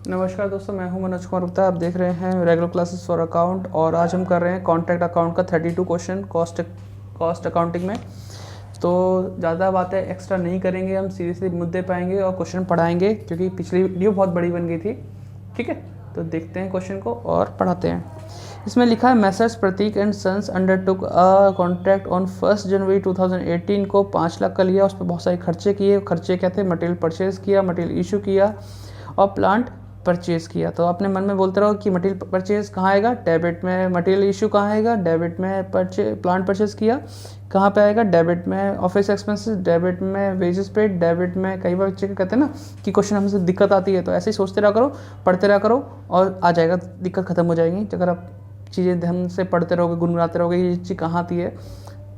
नमस्कार दोस्तों, मैं हूं मनोज कुमार गुप्ता। आप देख रहे हैं रेगुलर क्लासेस फॉर अकाउंट और आज हम कर रहे हैं कॉन्ट्रैक्ट अकाउंट का 32 क्वेश्चन कॉस्ट अकाउंटिंग में। तो ज़्यादा बातें एक्स्ट्रा नहीं करेंगे, हम सीरियसली मुद्दे पाएंगे और क्वेश्चन पढ़ाएंगे क्योंकि पिछली वीडियो बहुत बड़ी बन गई थी। ठीक है, तो देखते हैं क्वेश्चन को और पढ़ाते हैं। इसमें लिखा है messrs Prateek and sons undertook a contract on 1 January 2018 को 5 लाख का लिया। उस पर बहुत सारे खर्चे किए। खर्चे क्या थे? मटेरियल परचेज किया, मटेरियल इशू किया और प्लांट परचेज़ किया। तो अपने मन में बोलते रहो कि मटेरियल परचेज़ कहाँ आएगा? डेबिट में। मटेरियल इशू कहाँ आएगा? डेबिट में। प्लांट परचेज़ किया कहाँ पे आएगा? डेबिट में। ऑफिस एक्सपेंसेस डेबिट में। वेजेस पेड डेबिट में। कई बार बच्चे कहते हैं ना कि क्वेश्चन हमसे दिक्कत आती है, तो ऐसे ही सोचते रहा करो, पढ़ते रहा करो और आ जाएगा, दिक्कत खत्म हो जाएगी। अगर आप चीज़ें ध्यान से पढ़ते रहोगे, गुनगुनाते रहोगे ये चीज़ कहाँ आती है,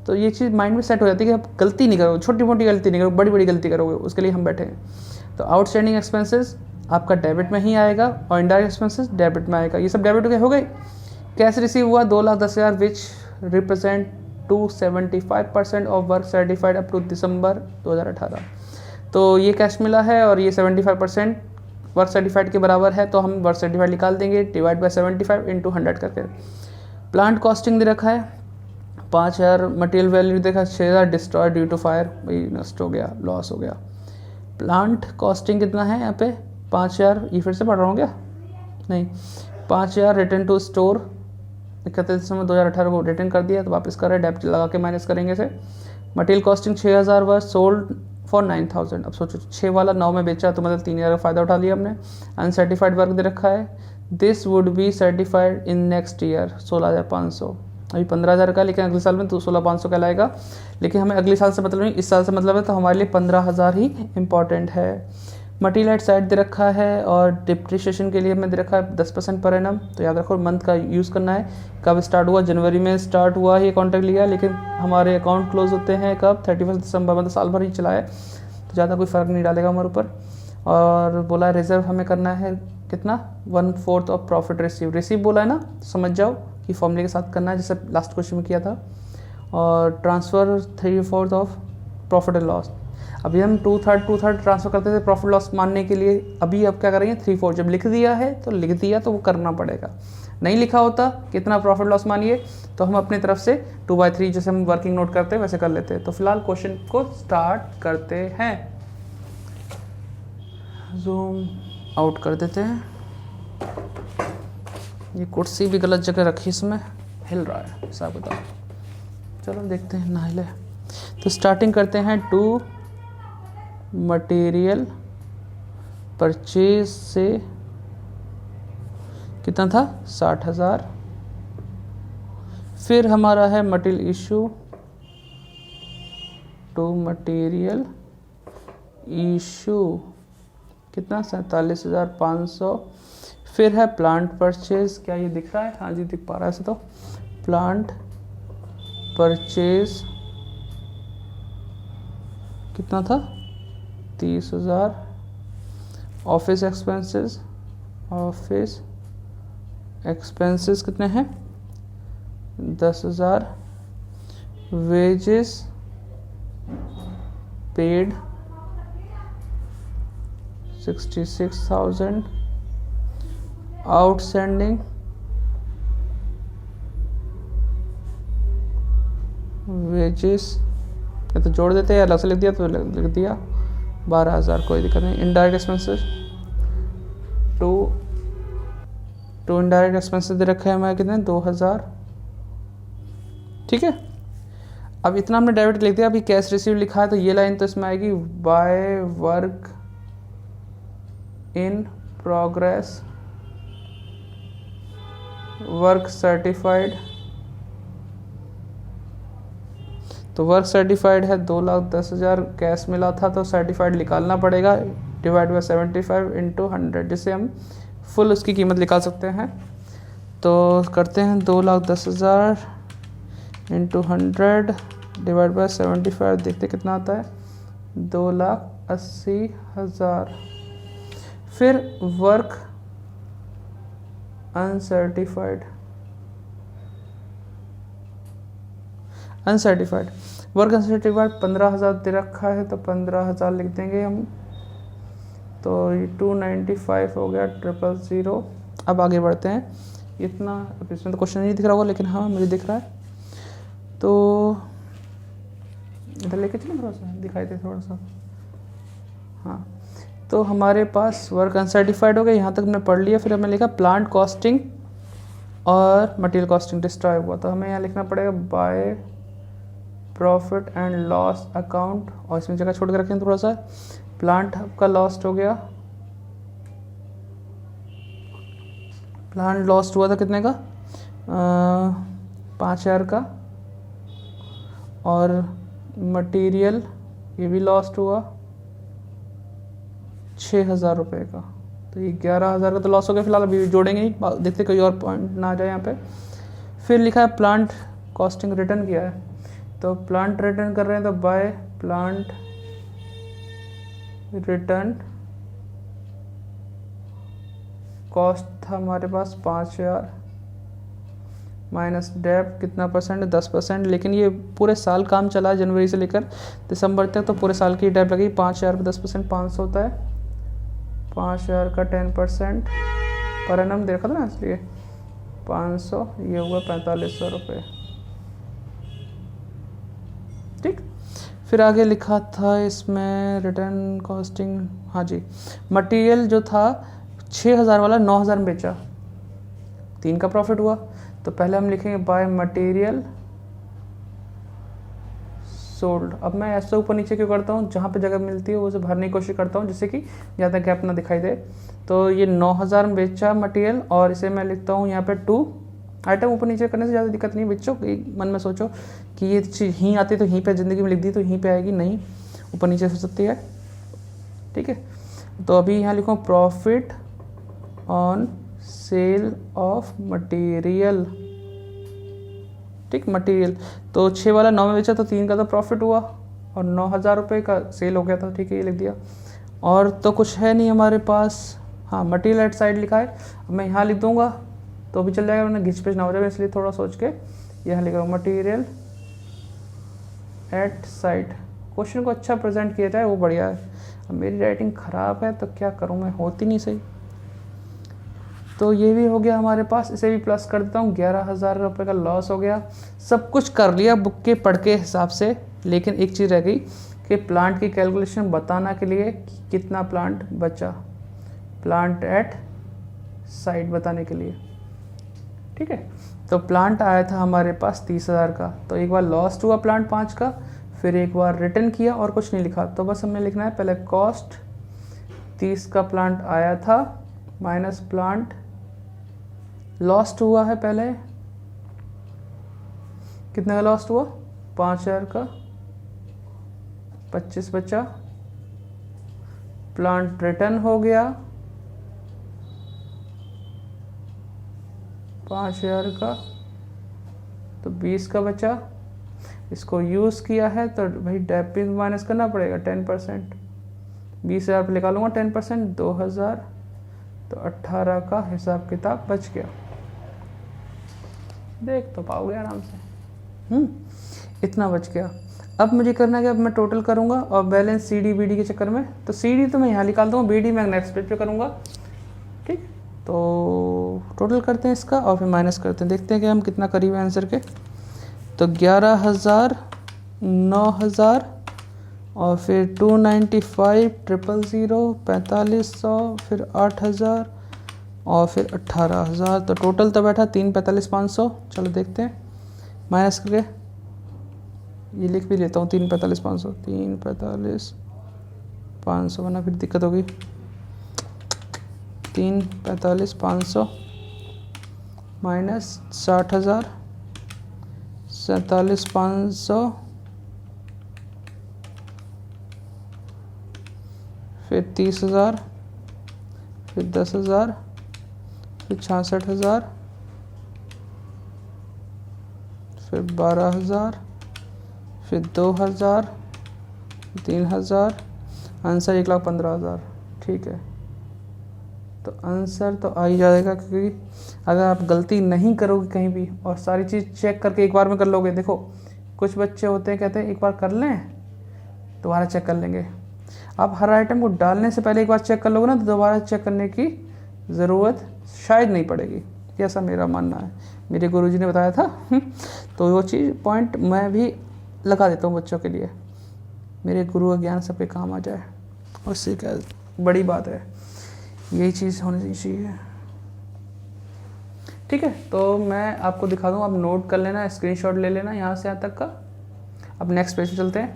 तो ये चीज़ माइंड में सेट हो जाती है कि आप गलती नहीं करोगे, छोटी मोटी गलती नहीं करोगे, बड़ी बड़ी गलती करोगे। उसके लिए हम बैठे हैं। तो आउटस्टैंडिंग एक्सपेंसेस आपका डेबिट में ही आएगा और इनडायरेक्ट एक्सपेंसेस डेबिट में आएगा। ये सब डेबिट के हो गए। कैश रिसीव हुआ 2,10,000 which represent 275% of work certified up to December 2018। तो ये कैश मिला है और ये 75% वर्क सर्टिफाइड के बराबर है, तो हम वर्क सर्टिफाइड निकाल देंगे, डिवाइड बाय 75 इंटू 100 करके। प्लांट कॉस्टिंग दे रखा है 5,000। मटेरियल वैल्यू देखा 6,000 डिस्ट्रॉय ड्यू टू फायर, वही नष्ट हो गया, लॉस हो गया। प्लांट कॉस्टिंग कितना है यहाँ पे? 5,000। ये फिर से पढ़ रहा हूँ क्या? नहीं, 5,000 रिटर्न टू स्टोर 31 दिसंबर 2018 को रिटर्न कर दिया, तो वापस कर रहे हैं, डेबिट लगा के माइनस करेंगे इसे। Material costing 6,000 worth sold for 9,000। अब सोचो 6 वाला 9 में बेचा तो मतलब 3,000 का फ़ायदा उठा लिया हमने। अनसर्टिफाइड वर्क दे रखा है, this would be certified in next year 16,500। अभी 15,000 का, लेकिन अगले साल में तो 16,500 का लाएगा। लेकिन हमें अगले साल से मतलब नहीं, इस साल से मतलब है, तो हमारे लिए 15,000 ही इम्पॉर्टेंट है। मटेरियल एट साइड दे रखा है और डिप्रिशिएशन के लिए हमें दे रखा है 10% पर एनम। तो याद रखो मंथ का यूज़ करना है। कब स्टार्ट हुआ? जनवरी में स्टार्ट हुआ ये कॉन्ट्रैक्ट लिया, लेकिन हमारे अकाउंट क्लोज होते हैं कब? 31 दिसंबर, मतलब साल भर ही चला है, तो ज़्यादा कोई फ़र्क नहीं डालेगा हमारे ऊपर। और बोला रिजर्व हमें करना है कितना? 1/4 ऑफ प्रॉफिट रिसीव बोला है ना, समझ जाओ कि फॉर्मूले के साथ करना है, जैसे लास्ट क्वेश्चन में किया था। और transfer 3/4 of profit and loss. अभी हम 2/3 ट्रांसफ़र करते थे प्रॉफिट लॉस मानने के लिए, अभी अब क्या करेंगे? 3/4। जब लिख दिया है तो लिख दिया, तो वो करना पड़ेगा। नहीं लिखा होता कितना प्रॉफिट लॉस मानिए, तो हम अपनी तरफ से 2/3 जैसे हम वर्किंग नोट करते हैं वैसे कर लेते हैं। तो फिलहाल क्वेश्चन को स्टार्ट करते हैं। जूम आउट कर देते हैं। ये कुर्सी भी गलत जगह रखी, इसमें हिल रहा है, ऐसा बताओ। चलो देखते हैं, ना हिले। तो स्टार्टिंग करते हैं। टू मटेरियल परचेज से कितना था? 60,000। फिर हमारा है material issue to material issue कितना? 47,500। फिर है प्लांट परचेज। क्या ये दिख रहा है? हाँ जी, दिख पा रहा है ऐसे तो। प्लांट परचेज कितना था? 30,000। ऑफिस एक्सपेंसेस कितने हैं? 10,000। Wages paid 66,000। आउटस्टैंडिंग वेजेस, या तो जोड़ देते हैं या अलग से लिख दिया तो लिख दिया 12,000, कोई दिक्कत नहीं। Indirect expenses to indirect expenses दे रखे हैं हमारे कितने? 2,000। ठीक है, अब इतना हमने डेबिट लिख दिया। अभी कैश रिसीव लिखा है, तो ये लाइन तो इसमें आएगी by work in progress work certified. तो वर्क सर्टिफाइड है 2,10,000, कैश मिला था तो सर्टिफाइड निकालना पड़ेगा, डिवाइड बाय 75 इंटू 100, जिससे हम फुल उसकी कीमत निकाल सकते हैं। तो करते हैं 2,10,000 इंटू 100 डिवाइड बाय 75, देखते कितना आता है? 2,80,000। फिर वर्क अनसर्टिफाइड वर्क अनसर्टिफाइड 15,000 दे रखा है, तो 15,000 लिख देंगे हम। तो ये 295 हो गया 000। अब आगे बढ़ते हैं। इतना अब इसमें तो क्वेश्चन नहीं दिख रहा होगा, लेकिन हाँ मुझे दिख रहा है, तो इधर लेके चलें, थोड़ा सा दिखाई दे थोड़ा सा। हाँ, तो हमारे पास वर्क अनसर्टिफाइड हो गया, यहाँ तक हमने पढ़ लिया। फिर हमने लिखा प्लांट कॉस्टिंग और मटेरियल कॉस्टिंग डिस्ट्रॉय हुआ, तो हमें यहाँ लिखना पड़ेगा by profit and loss account, और इसमें जगह छोड़ के रखें थोड़ा सा। प्लांट का लॉस्ट हो गया, प्लांट लॉस्ट हुआ था कितने का, 5,000 का। और मटेरियल ये भी लॉस्ट हुआ 6,000 रुपये का, तो ये 11,000 का तो लॉस हो गया। फिलहाल अभी जोड़ेंगे नहीं, देखते कोई और पॉइंट ना आ जाए यहाँ पे। फिर लिखा है प्लांट कॉस्टिंग रिटर्न किया है, तो प्लांट रिटर्न कर रहे हैं, तो बाय प्लांट रिटर्न कॉस्ट था हमारे पास 5,000 माइनस डेप कितना परसेंट, 10%। लेकिन ये पूरे साल काम चला है, जनवरी से लेकर दिसंबर तक, तो पूरे साल की डेप लगी। 5,000 पे 10% 500 होता है, 5,000 का 10% पर एनम देखा था ना, इसलिए 500, ये हुआ 4500 रुपये। ठीक, फिर आगे लिखा था इसमें रिटर्न कॉस्टिंग, हाँ जी, मटेरियल जो था 6,000 वाला 9,000 में बेचा, 3 का प्रॉफिट हुआ। तो पहले हम लिखेंगे बाय मटेरियल सोल्ड। अब मैं ऐसे ऊपर नीचे क्यों करता हूँ, जहाँ पे जगह मिलती है उसे भरने की कोशिश करता हूँ, जिससे कि ज़्यादा गैप ना दिखाई दे। तो ये 9,000 में बेचा मटेरियल, और इसे मैं लिखता हूँ यहाँ पे 2। आइटम ऊपर नीचे करने से ज़्यादा दिक्कत नहीं बच्चों, मन में सोचो कि ये चीज़ यहीं आती तो यहीं पे ज़िंदगी में लिख दी तो यहीं पे आएगी, नहीं, ऊपर नीचे हो सकती है। ठीक है, तो अभी यहाँ लिखो profit on sale of material. ठीक, मटेरियल तो 6 वाला 9 में बेचा, तो 3 का तो प्रॉफिट हुआ और 9,000 रुपये का सेल हो गया था। ठीक है, ये लिख दिया। और तो कुछ है नहीं हमारे पास। हाँ, मटेरियल एट साइड लिखा है, अब मैं यहाँ लिख दूंगा तो भी चल जाएगा, मैंने घिच पिच ना हो जाएगा, इसलिए थोड़ा सोच के यहाँ लिखा मटेरियल एट साइड। क्वेश्चन को अच्छा प्रेजेंट किया जाए वो बढ़िया है। अब मेरी राइटिंग ख़राब है तो क्या करूँ मैं, होती नहीं सही। तो ये भी हो गया हमारे पास, इसे भी प्लस कर देता हूँ। 11,000 रुपये का लॉस हो गया। सब कुछ कर लिया बुक के पढ़ के हिसाब से, लेकिन एक चीज़ रह गई कि प्लांट की कैलकुलेशन बताना के लिए कितना प्लांट बचा, प्लांट एट साइड बताने के लिए। ठीक है, तो प्लांट आया था हमारे पास 30,000 का, तो एक बार लॉस्ट हुआ प्लांट 5 का, फिर एक बार रिटर्न किया और कुछ नहीं लिखा। तो बस हमें लिखना है पहले कॉस्ट 30 का प्लांट आया था माइनस प्लांट लॉस्ट हुआ है, पहले कितने का लॉस्ट हुआ, 5,000 का, 25 बचा। प्लांट रिटर्न हो गया 5,000 का, तो 20 का बचा। इसको यूज़ किया है तो भाई डेपिंग माइनस करना पड़ेगा 10%। 20,000 पे निकालूंगा 10%, 2,000, तो 18 का हिसाब किताब बच गया। देख तो पाओगे आराम से। इतना बच गया। अब मुझे करना है कि अब मैं टोटल करूंगा और balance C D B D के चक्कर में, तो सी डी तो मैं यहाँ निकाल दूँगा, बी डी मैं नेक्स्ट पेज पे करूँगा। ठीक, तो टोटल करते हैं इसका और फिर माइनस करते हैं, देखते हैं कि हम कितना करीब है आंसर के। तो 11,000, 9,000 और फिर 295, 000, 4500, फिर 8,000 और फिर 18,000। तो टोटल तो बैठा 345,500। चलो देखते हैं माइनस करके, ये लिख भी लेता हूँ 345,500, 345,500 वरना फिर दिक्कत होगी। 345,500 माइनस 60,000, 47,500, फिर 30,000, फिर 10,000, फिर 66,000, फिर 12,000, फिर 2,000, 3,000, आंसर 1,15,000। ठीक है, तो आंसर तो आ ही जाएगा, क्योंकि अगर आप गलती नहीं करोगे कहीं भी और सारी चीज़ चेक करके एक बार में कर लोगे। देखो कुछ बच्चे होते हैं कहते हैं एक बार कर लें दोबारा चेक कर लेंगे। आप हर आइटम को डालने से पहले एक बार चेक कर लोगे ना तो दोबारा चेक करने की ज़रूरत शायद नहीं पड़ेगी, ऐसा मेरा मानना है, मेरे गुरुजी ने बताया था। तो वो चीज़ पॉइंट मैं भी लगा देता हूँ बच्चों के लिए, मेरे गुरु का ज्ञान सबके काम आ जाए, उससे क्या बड़ी बात है, यही चीज़ होनी चाहिए। ठीक है, तो मैं आपको दिखा दूँ, आप नोट कर लेना, स्क्रीनशॉट ले लेना यहाँ से यहाँ तक का। अब नेक्स्ट पेज पे चलते हैं।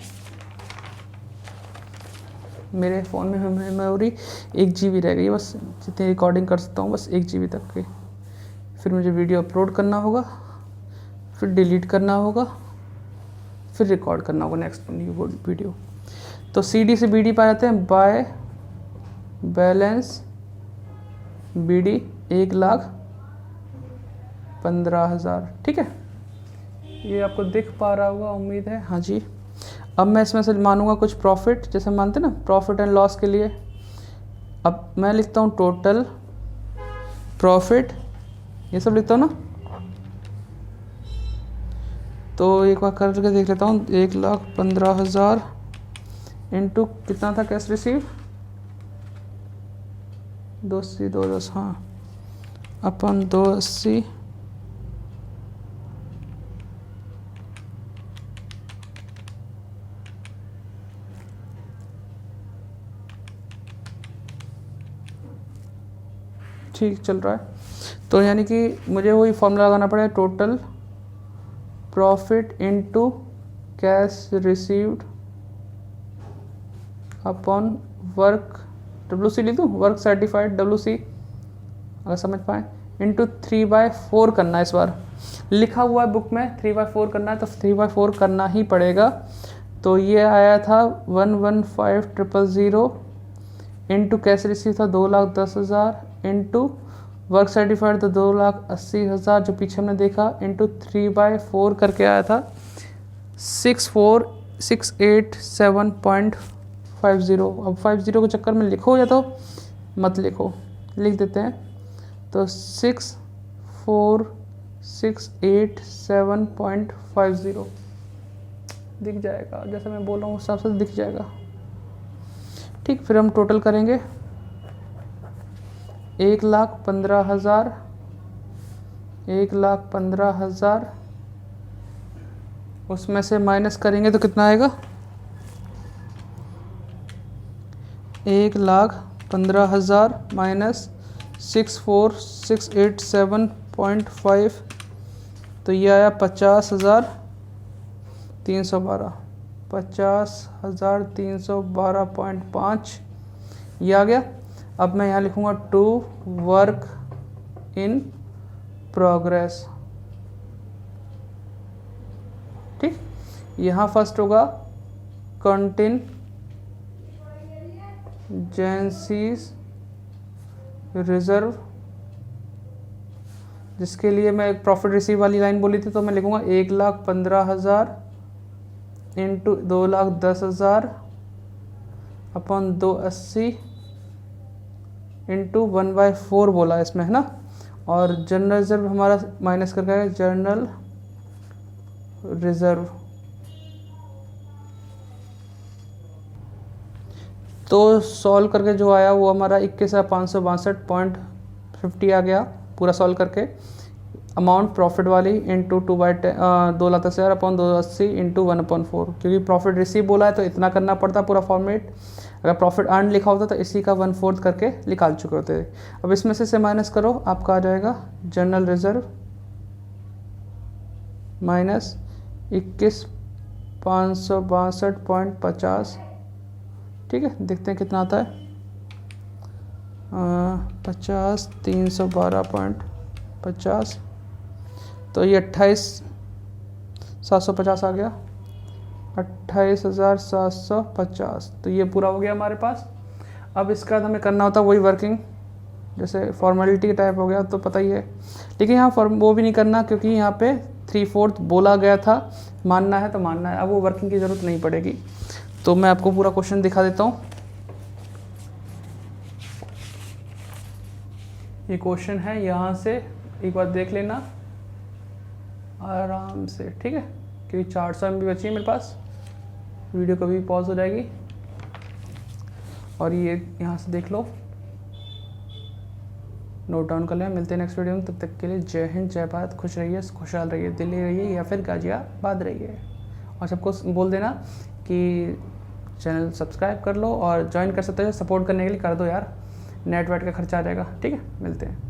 मेरे फ़ोन में मेमोरी 1 GB रह गई, बस जितनी रिकॉर्डिंग कर सकता हूँ बस 1 GB तक की। फिर मुझे वीडियो अपलोड करना होगा, फिर डिलीट करना होगा, फिर रिकॉर्ड करना होगा नेक्स्ट न्यू वीडियो। तो CD से BD पा जाते हैं, बाय बैलेंस BD 1,15,000। ठीक है, ये आपको दिख पा रहा होगा उम्मीद है, हाँ जी। अब मैं इसमें से मानूंगा कुछ प्रॉफिट, जैसे मानते ना प्रॉफिट एंड लॉस के लिए। अब मैं लिखता हूँ टोटल प्रॉफिट, ये सब लिखता हूँ ना। तो एक बार करके देख लेता हूँ, 1,15,000 इंटू कितना था कैश रिसीव, 280 210, हाँ, अपन 280 ठीक चल रहा है। तो यानी कि मुझे वही फॉर्मूला लगाना पड़ेगा, total profit into cash received upon work, WC लिख दूँ, वर्क सर्टिफाइड WC अगर समझ पाए, इंटू 3/4 करना है। इस बार लिखा हुआ है बुक में 3/4 करना है, तो 3/4 करना ही पड़ेगा। तो ये आया था 115,000 इंटू कैश रिसीव था 2,10,000 इंटू वर्क सर्टिफाइड था 2,80,000 जो पीछे हमने देखा, इंटू 3/4 करके आया था 64,687.50। अब 50 के चक्कर में लिखो या तो मत लिखो, लिख देते हैं। तो 64,687.50 दिख जाएगा, जैसे मैं बोल रहा हूँ उस हिसाब से दिख जाएगा। ठीक, फिर हम टोटल करेंगे 1,15,000, 1,15,000 उसमें से माइनस करेंगे तो कितना आएगा, 1,15,000 माइनस 64,687.5, तो ये आया 50,312, 50,312.5 ये आ गया। अब मैं यहाँ लिखूँगा टू वर्क इन प्रोग्रेस। ठीक, यहाँ फर्स्ट होगा कंटिजेंसीज रिजर्व, जिसके लिए मैं प्रॉफिट रिसीव वाली लाइन बोली थी, तो मैं लिखूँगा 1,15,000 इंटू 2,10,000 अपॉन 280 इंटू 1/4 बोला है इसमें, है ना। और जनरल रिजर्व हमारा माइनस करके आएगा जनरल रिजर्व। तो सॉल्व करके जो आया वो हमारा 21,562.50 आ गया पूरा सॉल्व करके। अमाउंट प्रॉफिट वाली इंटू 2,10,000 अपॉन 280 इंटू 1/4, क्योंकि प्रॉफिट रिसीव बोला है तो इतना करना पड़ता पूरा फॉर्मेट। अगर प्रॉफिट अर्न लिखा होता तो इसी का 1/4 करके निकाल चुके होते। अब इसमें से माइनस करो, आपका आ जाएगा जनरल रिजर्व माइनस 21,562.50। ठीक है, देखते हैं कितना आता है। 50,312.50, तो ये 28,750 आ गया, 28,750। तो ये पूरा हो गया हमारे पास। अब इसके बाद हमें करना होता है वही वर्किंग, जैसे फॉर्मेलिटी टाइप हो गया तो पता ही है, लेकिन यहाँ वो भी नहीं करना क्योंकि यहाँ पे 3/4 बोला गया था, मानना है तो मानना है। अब वो वर्किंग की ज़रूरत नहीं पड़ेगी। तो मैं आपको पूरा क्वेश्चन दिखा देता हूँ। ये क्वेश्चन है, यहाँ से एक बार देख लेना आराम से, ठीक है, क्योंकि 400 MB बची है मेरे पास, वीडियो कभी पॉज हो जाएगी। और ये यहाँ से देख लो, नोट डाउन कर लें। मिलते हैं नेक्स्ट वीडियो में, तब तक के लिए जय हिंद, जय भारत, खुश रहिए, खुशहाल रहिए, दिल्ली रहिए या फिर गाजियाबाद रहिए। और सबको बोल देना कि चैनल सब्सक्राइब कर लो और ज्वाइन कर सकते हो, सपोर्ट करने के लिए कर दो यार, नेट वेट का खर्चा आ जाएगा। ठीक है, मिलते हैं।